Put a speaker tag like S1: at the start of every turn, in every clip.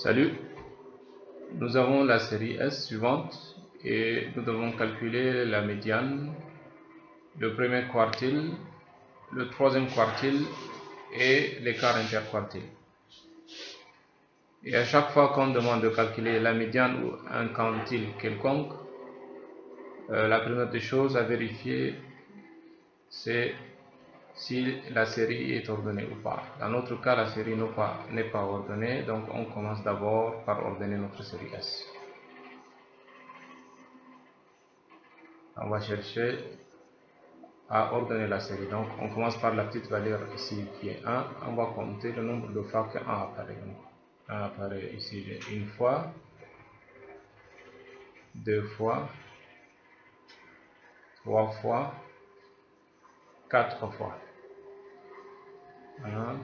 S1: Salut, nous avons la série S suivante et nous devons calculer la médiane, le premier quartile, le troisième quartile et l'écart interquartile. Et à chaque fois qu'on demande de calculer la médiane ou un quantile quelconque, la première des choses à vérifier, c'est si la série est ordonnée ou pas. Dans notre cas, la série n'est pas ordonnée, donc on commence d'abord par ordonner notre série S. On va chercher à ordonner la série. Donc on commence par la petite valeur ici qui est 1. On va compter le nombre de fois que 1 apparaît. Donc 1 apparaît ici une fois, deux fois, trois fois, quatre fois. 1,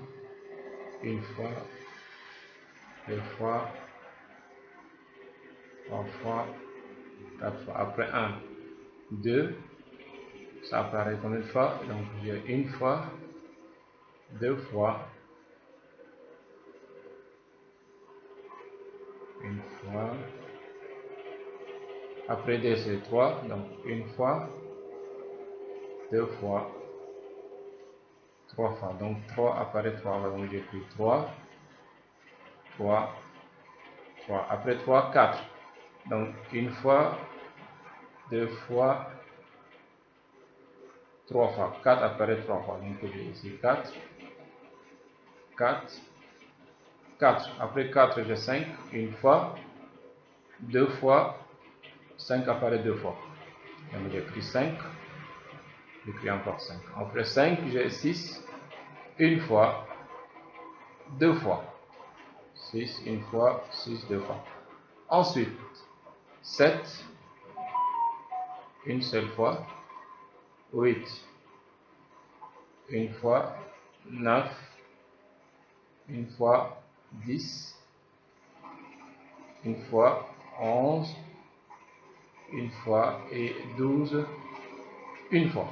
S1: une fois, deux fois, trois fois, quatre fois. Après 1, 2, ça apparaît comme une fois. Donc j'ai une fois, deux fois, une fois. Après 2 c'est 3, donc une fois, deux fois, trois fois. Donc 3 apparaît 3 fois. Donc j'ai pris 3, 3, 3. Après 3, 4. Donc une fois, deux fois, trois fois. 4 apparaît 3 fois. Donc j'ai ici 4, 4, 4. Après 4, j'ai 5. Une fois, deux fois, 5 apparaît deux fois. Donc j'ai pris 5. J'ai pris encore 5. Après 5, j'ai 6. Une fois, deux fois. 6, une fois, 6, deux fois. Ensuite, 7, une seule fois. 8, une fois. 9, une fois. 10, une fois. 11, une fois. Et 12, une fois.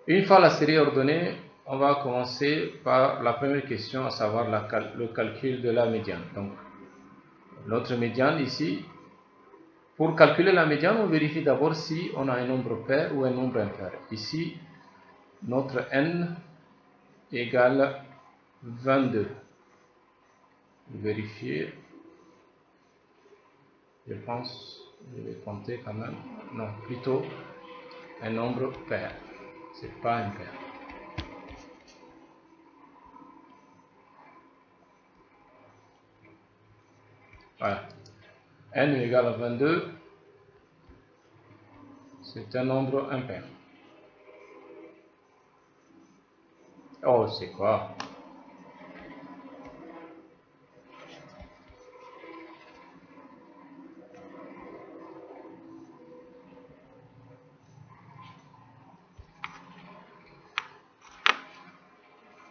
S1: Une fois la série ordonnée, on va commencer par la première question, à savoir le calcul de la médiane. Donc, notre médiane ici, pour calculer la médiane, on vérifie d'abord si on a un nombre pair ou un nombre impair. Ici, notre n égale 22. Vérifier. Je pense, je vais compter quand même. Non, plutôt un nombre pair. C'est pas un pair. Voilà. N égale à 22. C'est un nombre impair. Oh, c'est quoi?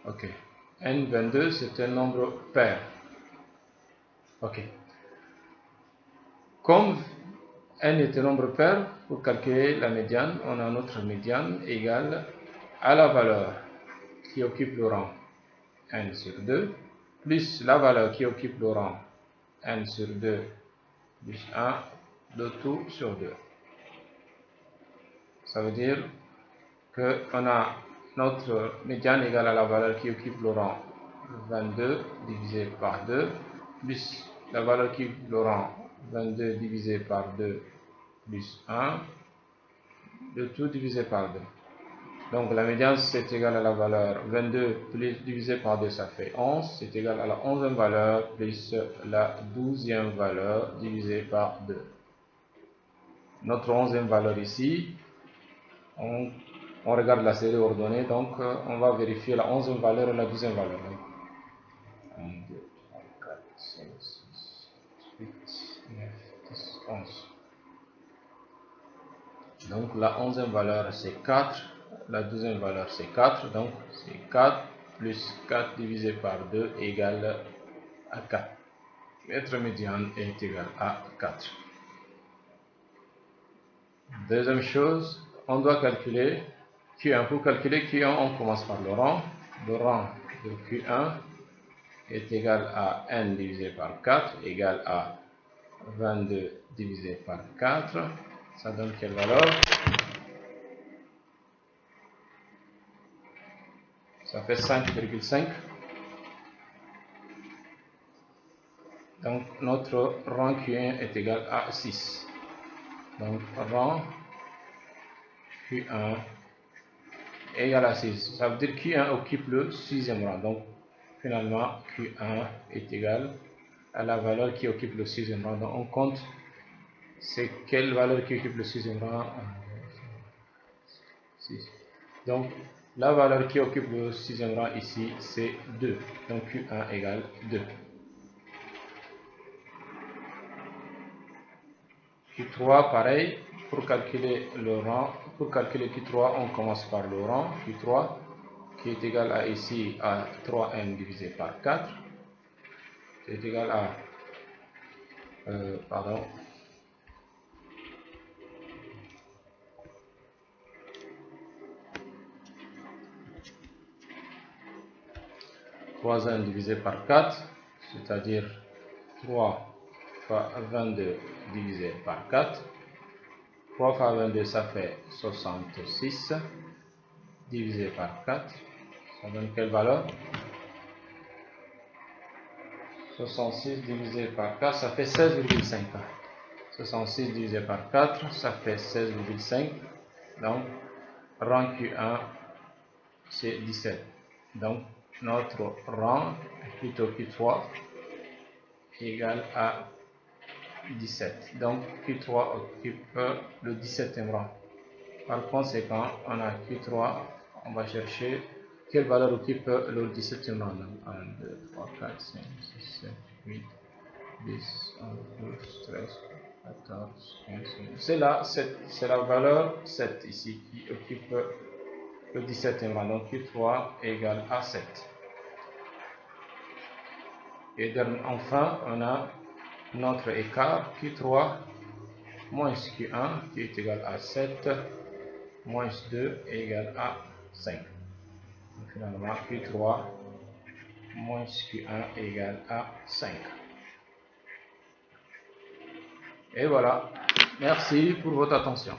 S1: Ok. N22, c'est un nombre pair. Ok. Comme n est un nombre pair, pour calculer la médiane, on a notre médiane égale à la valeur qui occupe le rang n sur 2, plus la valeur qui occupe le rang n sur 2, plus 1, de tout sur 2. Ça veut dire qu'on a notre médiane égale à la valeur qui occupe le rang 22 divisé par 2, plus la valeur qui occupe le rang 22 divisé par 2, plus 1, de tout divisé par 2. Donc la médiane c'est égal à la valeur 22 plus divisé par 2, ça fait 11. C'est égal à la 11e valeur plus la 12e valeur divisé par 2. Notre 11e valeur ici, on regarde la série ordonnée, donc on va vérifier la 11e valeur et la 12e valeur. 1, 2, 3, 4, 5, 6, 8, 9, 10, 11. Donc la 11e valeur c'est 4, la 12e valeur c'est 4, donc c'est 4 plus 4 divisé par 2 égale à 4. Notre médiane est égale à 4. Deuxième chose, on doit calculer Q1. Pour calculer Q1, on commence par le rang de Q1 est égal à n divisé par 4 égale à 22 divisé par 4. Ça donne quelle valeur? Ça fait 5,5. Donc notre rang Q1 est égal à 6. Donc rang Q1 égale à 6. Ça veut dire que Q1 occupe le 6e rang. Donc finalement Q1 est égal à la valeur qui occupe le 6e rang. Donc on compte c'est quelle valeur qui occupe le 6e rang. 6. Donc la valeur qui occupe le 6e rang ici c'est 2. Donc Q1 égale 2. Q3 pareil, pour calculer le rang, pour calculer Q3 on commence par le rang Q3 qui est égal à ici à 3n divisé par 4, c'est égal à pardon, 3n divisé par 4, c'est-à-dire 3 fois 22 divisé par 4. 3 fois 22 ça fait 66 divisé par 4, ça donne quelle valeur? 66 divisé par 4, ça fait 16,5. 66 divisé par 4, ça fait 16,5. Donc, rang Q1, c'est 17. Donc, notre rang, plutôt Q3, égale à 17. Donc, Q3 occupe le 17e rang. Par conséquent, on a Q3, on va chercher quelle valeur occupe le 17e rang. 1, 2, 3, 4, 5, 6, 7, 8, 10, 11, 12, 13, 14, 15, 16. C'est la valeur 7 ici qui occupe le 17e rang. Donc Q3 égale à 7. Et enfin, on a notre écart Q3 moins Q1 qui est égal à 7 moins 2 égale à 5. Donc finalement, Q3 moins Q1 égale à 5. Et voilà. Merci pour votre attention.